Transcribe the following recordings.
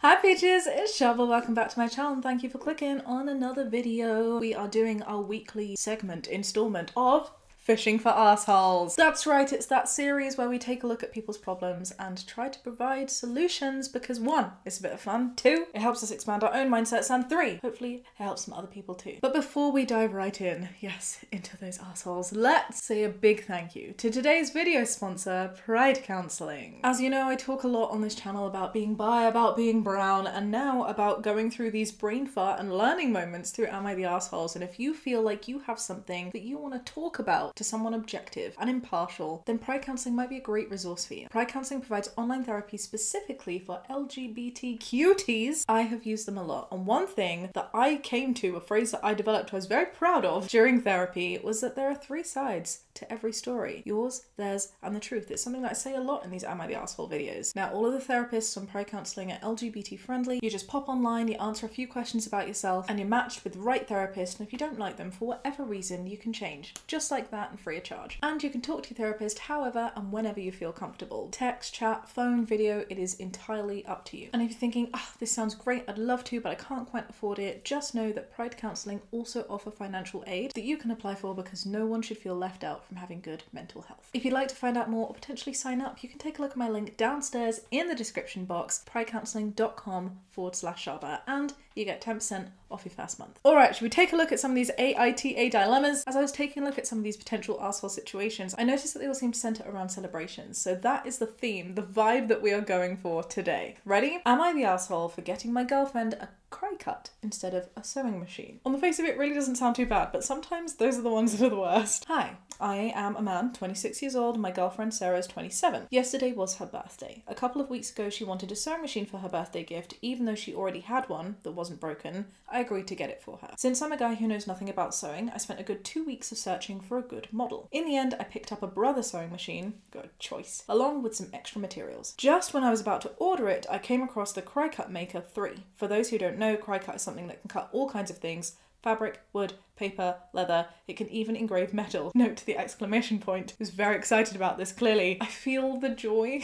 Hi peaches, it's Shaaba. Welcome back to my channel and thank you for clicking on another video. We are doing our weekly installment of Fishing for Assholes. That's right, it's that series where we take a look at people's problems and try to provide solutions because 1, it's a bit of fun, 2, it helps us expand our own mindsets, and 3, hopefully it helps some other people too. But before we dive right in, yes, into those assholes, let's say a big thank you to today's video sponsor, Pride Counselling. As you know, I talk a lot on this channel about being bi, about being brown, and now about going through these brain fart and learning moments through Am I the Assholes? And if you feel like you have something that you want to talk about to someone objective and impartial, then Pride Counselling might be a great resource for you. Pride Counselling provides online therapy specifically for LGBTQTs. I have used them a lot, and one thing that I came to, a phrase that I developed I was very proud of during therapy, was that there are 3 sides to every story. Yours, theirs, and the truth. It's something that I say a lot in these Am I the Asshole videos. Now, all of the therapists on Pride Counselling are LGBT friendly. You just pop online, you answer a few questions about yourself, and you're matched with the right therapist, and if you don't like them for whatever reason, you can change. Just like that and free of charge. And you can talk to your therapist however and whenever you feel comfortable. Text, chat, phone, video, it is entirely up to you. And if you're thinking, this sounds great, I'd love to, but I can't quite afford it, just know that Pride Counselling also offer financial aid that you can apply for because no one should feel left out from having good mental health. If you'd like to find out more or potentially sign up, you can take a look at my link downstairs in the description box, pridecounselling.com/Shaaba, and you get 10% off your first month. Alright, should we take a look at some of these AITA dilemmas? As I was taking a look at some of these potential arsehole situations, I noticed that they all seem to centre around celebrations. So that is the theme, the vibe that we are going for today. Ready? Am I the arsehole for getting my girlfriend a cry cut instead of a sewing machine? On the face of it, really doesn't sound too bad, but sometimes those are the ones that are the worst. Hi, I am a man, 26 years old, and my girlfriend Sarah is 27. Yesterday was her birthday. A couple of weeks ago, she wanted a sewing machine for her birthday gift, even though she already had one that wasn't broken. I agreed to get it for her. Since I'm a guy who knows nothing about sewing, I spent a good 2 weeks of searching for a good model. In the end, I picked up a brother sewing machine, good choice, along with some extra materials. Just when I was about to order it, I came across the Cry Cut Maker 3. For those who don't know, Cry Cut is something that can cut all kinds of things: fabric, wood, paper, leather. It can even engrave metal. Note the exclamation point. I was very excited about this, clearly. I feel the joy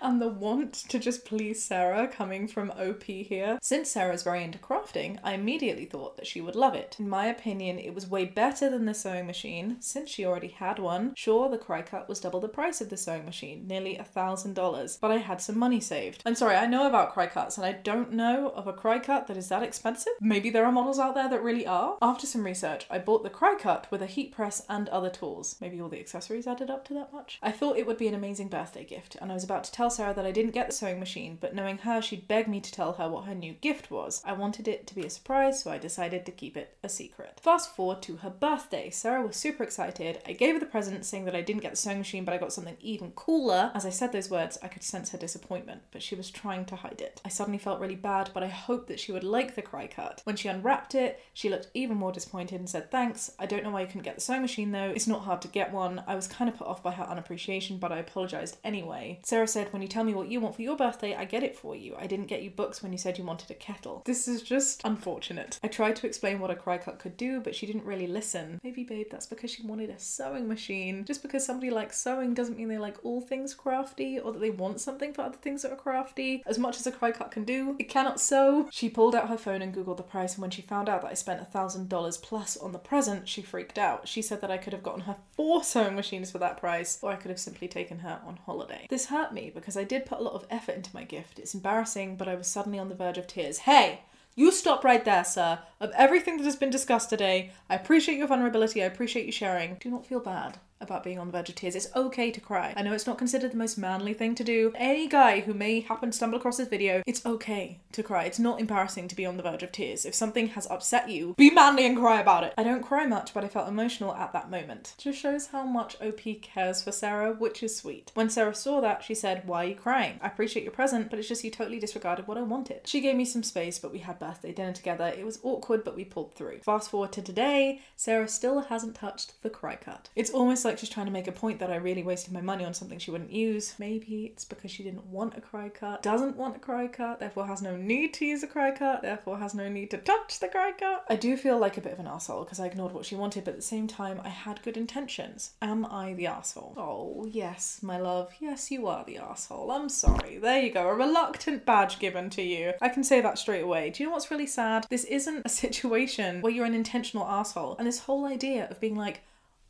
and the want to just please Sarah coming from OP here. Since Sarah's very into crafting, I immediately thought that she would love it. In my opinion, it was way better than the sewing machine, since she already had one. Sure, the Cry Cut was double the price of the sewing machine, nearly $1,000, but I had some money saved. I'm sorry, I know about Cry Cuts, and I don't know of a Cry Cut that is that expensive. Maybe there are models out there that really are. After some research, I bought the Cry Cut with a heat press and other tools. Maybe all the accessories added up to that much. I thought it would be an amazing birthday gift, and I was about to tell Sarah that I didn't get the sewing machine, but knowing her, she'd beg me to tell her what her new gift was. I wanted it to be a surprise, so I decided to keep it a secret. Fast forward to her birthday. Sarah was super excited. I gave her the present, saying that I didn't get the sewing machine, but I got something even cooler. As I said those words, I could sense her disappointment, but she was trying to hide it. I suddenly felt really bad, but I hoped that she would like the Cry Cut. When she unwrapped it, she looked even more disappointed and said, "Thanks. I don't know why you couldn't get the sewing machine though. It's not hard to get one." I was kind of put off by her unappreciation, but I apologized anyway. Sarah said, "When you tell me what you want for your birthday, I get it for you. I didn't get you books when you said you wanted a kettle." This is just unfortunate. I tried to explain what a Cry Cut could do, but she didn't really listen. Maybe, babe, that's because she wanted a sewing machine. Just because somebody likes sewing doesn't mean they like all things crafty, or that they want something for other things that are crafty. As much as a Cry Cut can do, it cannot sew. She pulled out her phone and googled the price, and when she found out that I spent $1,000 plus on the present, she freaked out. She said that I could have gotten her 4 sewing machines for that price, or I could have simply taken her on holiday. This hurt me because I did put a lot of effort into my gift. It's embarrassing, but I was suddenly on the verge of tears. Hey! You stop right there, sir. Of everything that has been discussed today, I appreciate your vulnerability, I appreciate you sharing. Do not feel bad about being on the verge of tears. It's okay to cry. I know it's not considered the most manly thing to do. Any guy who may happen to stumble across this video, it's okay to cry. It's not embarrassing to be on the verge of tears. If something has upset you, be manly and cry about it. I don't cry much, but I felt emotional at that moment. Just shows how much OP cares for Sarah, which is sweet. When Sarah saw that, she said, "Why are you crying? I appreciate your present, but it's just you totally disregarded what I wanted." She gave me some space, but we had birthday dinner together. It was awkward, but we pulled through. Fast forward to today, Sarah still hasn't touched the Cry Cut. It's almost like she's trying to make a point that I really wasted my money on something she wouldn't use. Maybe it's because she didn't want a cry cut, doesn't want a cry cut, therefore has no need to use a cry cut, therefore has no need to touch the cry cut. I do feel like a bit of an arsehole because I ignored what she wanted, but at the same time I had good intentions. Am I the arsehole? Oh yes, my love, yes you are the arsehole. I'm sorry. There you go, a reluctant badge given to you. I can say that straight away. Do you know what's really sad? This isn't a situation where you're an intentional arsehole, and this whole idea of being like,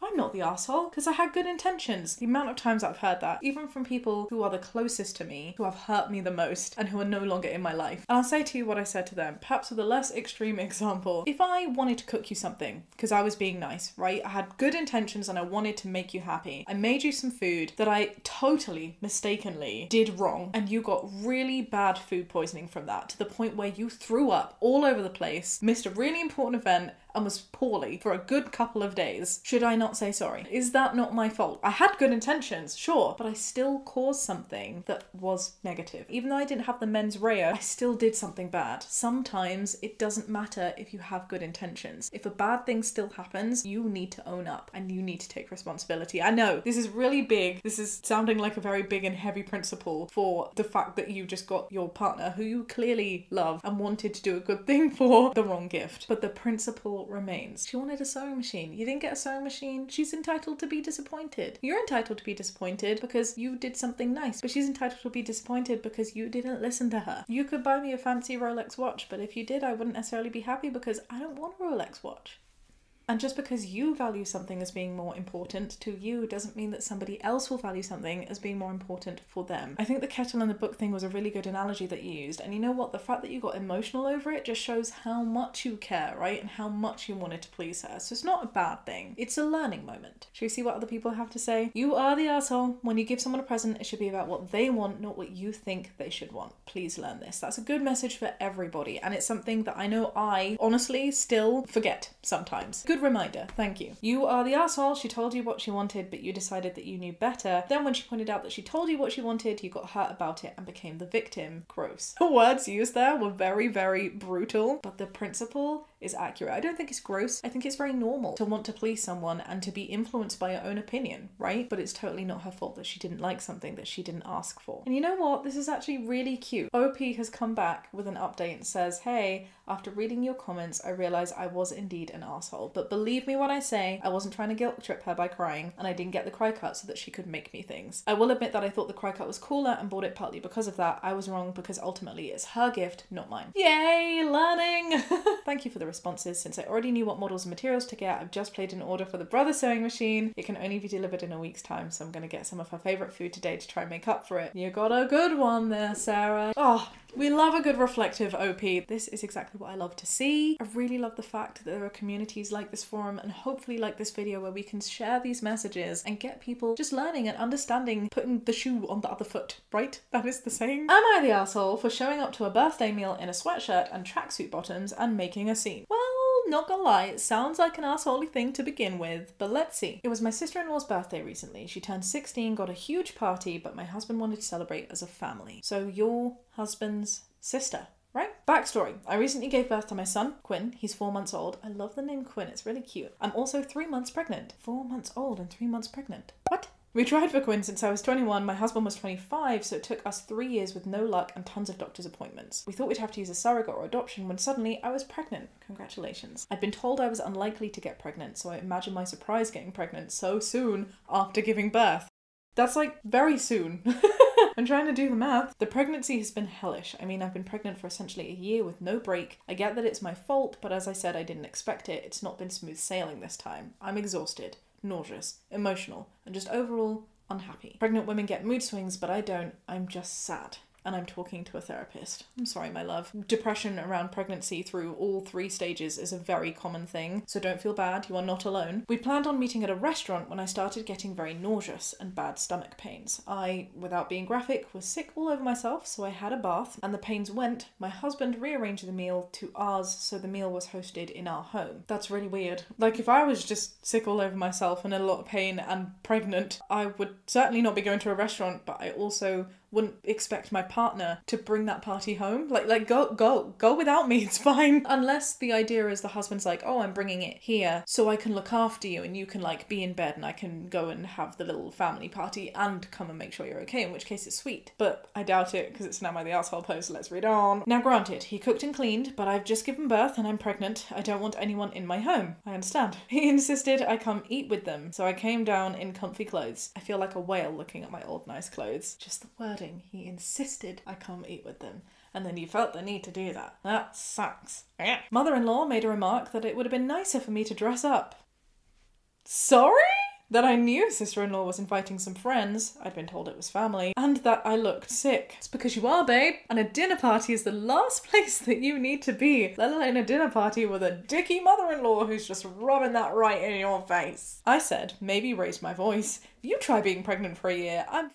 I'm not the arsehole because I had good intentions. The amount of times I've heard that, even from people who are the closest to me, who have hurt me the most and who are no longer in my life. And I'll say to you what I said to them, perhaps with a less extreme example. If I wanted to cook you something because I was being nice, right? I had good intentions and I wanted to make you happy. I made you some food that I totally mistakenly did wrong, and you got really bad food poisoning from that, to the point where you threw up all over the place, missed a really important event, and was poorly for a good couple of days. Should I not say sorry? Is that not my fault? I had good intentions, sure, but I still caused something that was negative. Even though I didn't have the mens rea, I still did something bad. Sometimes it doesn't matter if you have good intentions. If a bad thing still happens, you need to own up and you need to take responsibility. I know this is really big. This is sounding like a very big and heavy principle for the fact that you just got your partner, who you clearly love and wanted to do a good thing for, the wrong gift. But the principle remains. She wanted a sewing machine. You didn't get a sewing machine. She's entitled to be disappointed. You're entitled to be disappointed because you did something nice, but she's entitled to be disappointed because you didn't listen to her. You could buy me a fancy Rolex watch, but if you did, I wouldn't necessarily be happy because I don't want a Rolex watch. And just because you value something as being more important to you doesn't mean that somebody else will value something as being more important for them. I think the kettle and the book thing was a really good analogy that you used. And you know what? The fact that you got emotional over it just shows how much you care, right? And how much you wanted to please her. So it's not a bad thing. It's a learning moment. Should we see what other people have to say? You are the asshole. When you give someone a present, it should be about what they want, not what you think they should want. Please learn this. That's a good message for everybody. And it's something that I know I honestly still forget sometimes. Good reminder, thank you. You are the asshole. She told you what she wanted, but you decided that you knew better. Then when she pointed out that she told you what she wanted, you got hurt about it and became the victim. Gross. The words used there were very, very brutal, but the principle is accurate. I don't think it's gross. I think it's very normal to want to please someone and to be influenced by your own opinion, right? But it's totally not her fault that she didn't like something that she didn't ask for. And you know what? This is actually really cute. OP has come back with an update and says, hey, after reading your comments, I realized I was indeed an asshole. But believe me when I say I wasn't trying to guilt trip her by crying, and I didn't get the cry cut so that she could make me things. I will admit that I thought the cry cut was cooler and bought it partly because of that. I was wrong because ultimately it's her gift, not mine. Yay, learning! Thank you for the responses. Since I already knew what models and materials to get, I've just placed an order for the brother sewing machine. It can only be delivered in a week's time, so I'm going to get some of her favourite food today to try and make up for it. You got a good one there, Sarah. Oh, we love a good reflective OP. This is exactly what I love to see. I really love the fact that there are communities like this forum and hopefully like this video where we can share these messages and get people just learning and understanding, putting the shoe on the other foot, right? That is the saying. Am I the asshole for showing up to a birthday meal in a sweatshirt and tracksuit bottoms and making a scene? Well, not gonna lie, it sounds like an assholey thing to begin with, but let's see. It was my sister-in-law's birthday recently. She turned 16, got a huge party, but my husband wanted to celebrate as a family. So your husband's sister, right? Backstory. I recently gave birth to my son, Quinn. He's 4 months old. I love the name Quinn. It's really cute. I'm also 3 months pregnant. 4 months old and 3 months pregnant. What? We tried for Quinn since I was 21, my husband was 25, so it took us 3 years with no luck and tons of doctor's appointments. We thought we'd have to use a surrogate or adoption when suddenly I was pregnant. Congratulations. I'd been told I was unlikely to get pregnant, so I imagine my surprise getting pregnant so soon after giving birth. That's like very soon. I'm trying to do the math. The pregnancy has been hellish. I mean, I've been pregnant for essentially a year with no break. I get that it's my fault, but as I said, I didn't expect it. It's not been smooth sailing this time. I'm exhausted, nauseous, emotional, and just overall unhappy. Pregnant women get mood swings, but I don't. I'm just sad. And I'm talking to a therapist. I'm sorry, my love. Depression around pregnancy through all 3 stages is a very common thing, so don't feel bad, you are not alone. We planned on meeting at a restaurant when I started getting very nauseous and bad stomach pains. I, without being graphic, was sick all over myself, so I had a bath, and the pains went. My husband rearranged the meal to ours, so the meal was hosted in our home. That's really weird. Like, if I was just sick all over myself and in a lot of pain and pregnant, I would certainly not be going to a restaurant, but I also wouldn't expect my partner to bring that party home. Like go without me, it's fine. Unless the idea is the husband's like, oh, I'm bringing it here so I can look after you and you can like be in bed and I can go and have the little family party and come and make sure you're okay, in which case it's sweet. But I doubt it because it's now my the asshole post. Let's read on. Now granted, he cooked and cleaned, but I've just given birth and I'm pregnant. I don't want anyone in my home. I understand. He insisted I come eat with them, so I came down in comfy clothes. I feel like a whale looking at my old nice clothes. Just the wording. He insisted I come eat with them. And then you felt the need to do that. That sucks. Mother-in-law made a remark that it would have been nicer for me to dress up. Sorry? That I knew sister-in-law was inviting some friends, I'd been told it was family, and that I looked sick. It's because you are, babe, and a dinner party is the last place that you need to be, let alone a dinner party with a dicky mother-in-law who's just rubbing that right in your face. I said, maybe raised my voice, you try being pregnant for a year, I'm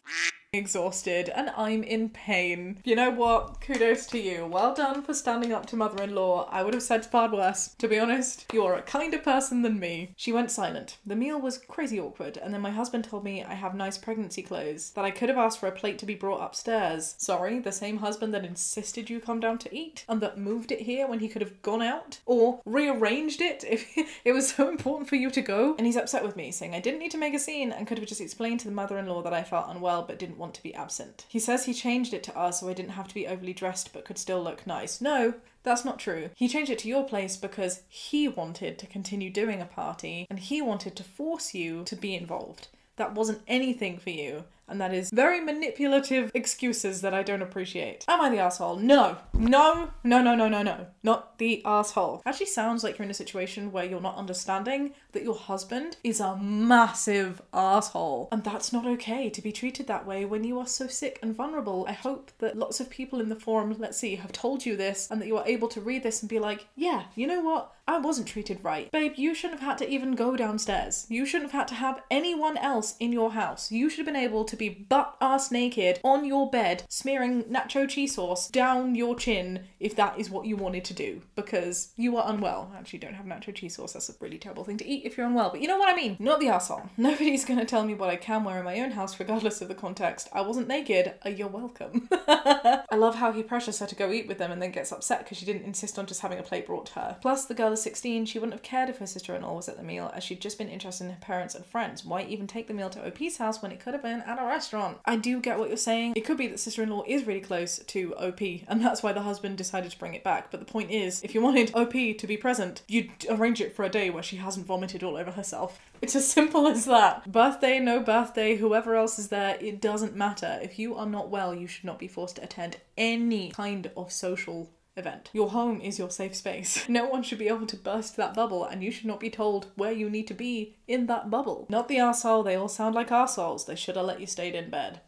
exhausted and I'm in pain. You know what? Kudos to you. Well done for standing up to mother-in-law. I would have said far worse. To be honest, you're a kinder person than me. She went silent. The meal was crazy awkward, and then my husband told me I have nice pregnancy clothes, that I could have asked for a plate to be brought upstairs. Sorry, the same husband that insisted you come down to eat and that moved it here when he could have gone out or rearranged it if it was so important for you to go. And he's upset with me, saying I didn't need to make a scene and could have just explained to the mother-in-law that I felt unwell but didn't want to be absent. He says he changed it to us so I didn't have to be overly dressed but could still look nice. No, that's not true. He changed it to your place because he wanted to continue doing a party and he wanted to force you to be involved. That wasn't anything for you. And that is very manipulative excuses that I don't appreciate. Am I the asshole? No. No. No, no, no, no, no. Not the asshole. Actually sounds like you're in a situation where you're not understanding that your husband is a massive asshole. And that's not okay to be treated that way when you are so sick and vulnerable. I hope that lots of people in the forum, let's see, have told you this and that you are able to read this and be like, yeah, you know what? I wasn't treated right. Babe, you shouldn't have had to even go downstairs. You shouldn't have had to have anyone else in your house. You should have been able to be butt-ass naked on your bed, smearing nacho cheese sauce down your chin if that is what you wanted to do, because you are unwell. Actually, don't have nacho cheese sauce. That's a really terrible thing to eat if you're unwell, but you know what I mean. Not the arsehole. Nobody's gonna tell me what I can wear in my own house regardless of the context. I wasn't naked. You're welcome. I love how he pressures her to go eat with them and then gets upset because she didn't insist on just having a plate brought to her. Plus, the girl is 16. She wouldn't have cared if her sister-in-law was at the meal, as she'd just been interested in her parents and friends. Why even take the meal to OP's house when it could have been at a restaurant? I do get what you're saying. It could be that sister-in-law is really close to OP and that's why the husband decided to bring it back. But the point is, if you wanted OP to be present, you'd arrange it for a day where she hasn't vomited all over herself. It's as simple as that. Birthday, no birthday, whoever else is there, it doesn't matter. If you are not well, you should not be forced to attend any kind of social event. Your home is your safe space. No one should be able to burst that bubble and you should not be told where you need to be in that bubble. Not the arsehole, they all sound like arseholes. They should have let you stay in bed.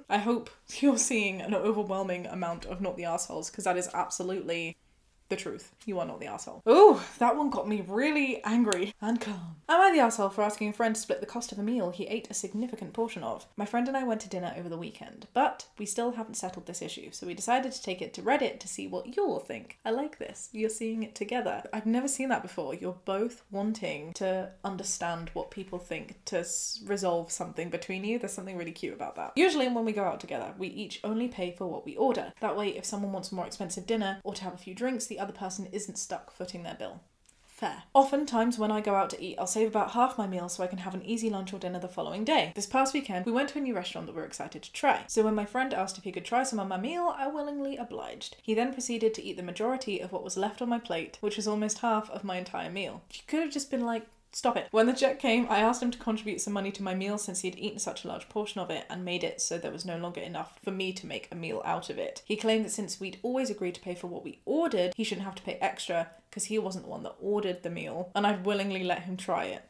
I hope you're seeing an overwhelming amount of not the arseholes, because that is absolutely the truth. You are not the arsehole. Ooh, that one got me really angry and calm. Am I the arsehole for asking a friend to split the cost of a meal he ate a significant portion of? My friend and I went to dinner over the weekend, but we still haven't settled this issue, so we decided to take it to Reddit to see what you all think. I like this. You're seeing it together. I've never seen that before. You're both wanting to understand what people think to resolve something between you. There's something really cute about that. Usually when we go out together, we each only pay for what we order. That way, if someone wants a more expensive dinner or to have a few drinks, the other person isn't stuck footing their bill. Fair. Oftentimes when I go out to eat, I'll save about half my meal so I can have an easy lunch or dinner the following day. This past weekend, we went to a new restaurant that we're excited to try. So when my friend asked if he could try some of my meal, I willingly obliged. He then proceeded to eat the majority of what was left on my plate, which was almost half of my entire meal. You could have just been like, stop it. When the check came, I asked him to contribute some money to my meal since he had eaten such a large portion of it and made it so there was no longer enough for me to make a meal out of it. He claimed that since we'd always agreed to pay for what we ordered, he shouldn't have to pay extra because he wasn't the one that ordered the meal and I'd willingly let him try it.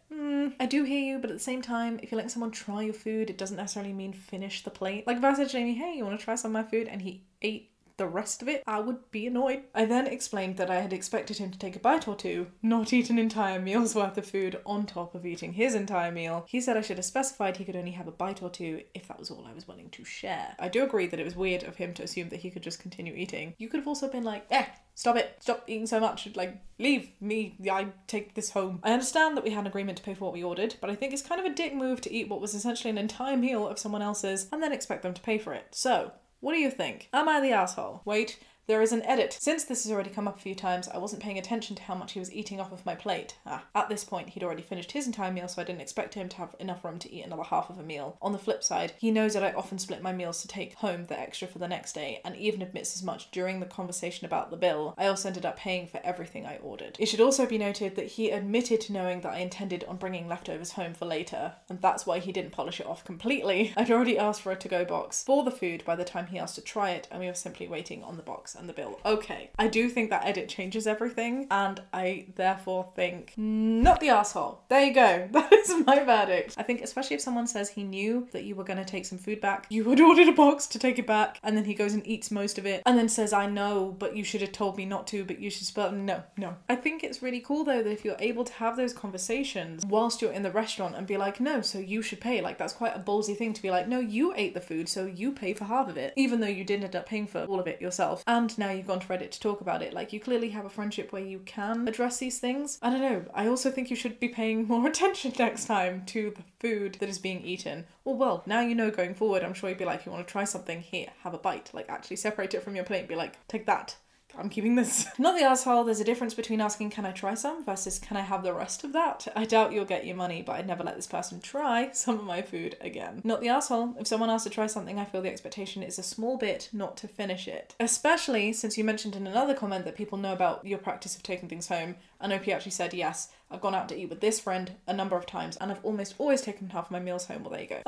I do hear you, but at the same time, if you're letting someone try your food, it doesn't necessarily mean finish the plate. Like if I said to Jamie, hey, you want to try some of my food? And he ate the rest of it, I would be annoyed. I then explained that I had expected him to take a bite or two, not eat an entire meal's worth of food on top of eating his entire meal. He said I should have specified he could only have a bite or two if that was all I was willing to share. I do agree that it was weird of him to assume that he could just continue eating. You could have also been like, stop it, stop eating so much, like, leave me, I take this home. I understand that we had an agreement to pay for what we ordered, but I think it's kind of a dick move to eat what was essentially an entire meal of someone else's and then expect them to pay for it. So, what do you think? Am I the asshole? Wait. There is an edit. Since this has already come up a few times, I wasn't paying attention to how much he was eating off of my plate. At this point, he'd already finished his entire meal, so I didn't expect him to have enough room to eat another half of a meal. On the flip side, he knows that I often split my meals to take home the extra for the next day, and even admits as much during the conversation about the bill. I also ended up paying for everything I ordered. It should also be noted that he admitted to knowing that I intended on bringing leftovers home for later, and that's why he didn't polish it off completely. I'd already asked for a to-go box for the food by the time he asked to try it, and we were simply waiting on the box and the bill. Okay. I do think that edit changes everything, and I therefore think not the asshole. There you go. That is my verdict. I think especially if someone says he knew that you were going to take some food back, you had ordered a box to take it back, and then he goes and eats most of it, and then says, I know, but you should have told me not to, but you should spell. No. I think it's really cool though that if you're able to have those conversations whilst you're in the restaurant and be like, no, so you should pay. Like, that's quite a ballsy thing to be like, no, you ate the food, so you pay for half of it, even though you did end up paying for all of it yourself. And now you've gone to Reddit to talk about it. Like, you clearly have a friendship where you can address these things. I don't know. I also think you should be paying more attention next time to the food that is being eaten. Well, now you know going forward, I'm sure you'd be like, you want to try something? Here, have a bite. Like, actually separate it from your plate and be like, take that. I'm keeping this. Not the asshole. There's a difference between asking, can I try some, versus can I have the rest of that? I doubt you'll get your money, but I'd never let this person try some of my food again. Not the asshole. If someone asks to try something, I feel the expectation is a small bit, not to finish it. Especially since you mentioned in another comment that people know about your practice of taking things home. And OP actually said, yes, I've gone out to eat with this friend a number of times and I've almost always taken half my meals home. Well, there you go.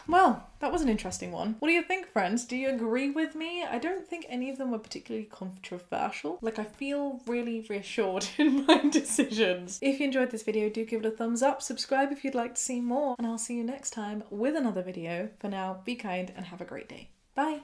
Well, that was an interesting one. What do you think, friends? Do you agree with me? I don't think any of them were particularly controversial. Like, I feel really reassured in my decisions. If you enjoyed this video, do give it a thumbs up, subscribe if you'd like to see more, and I'll see you next time with another video. For now, be kind and have a great day. Bye.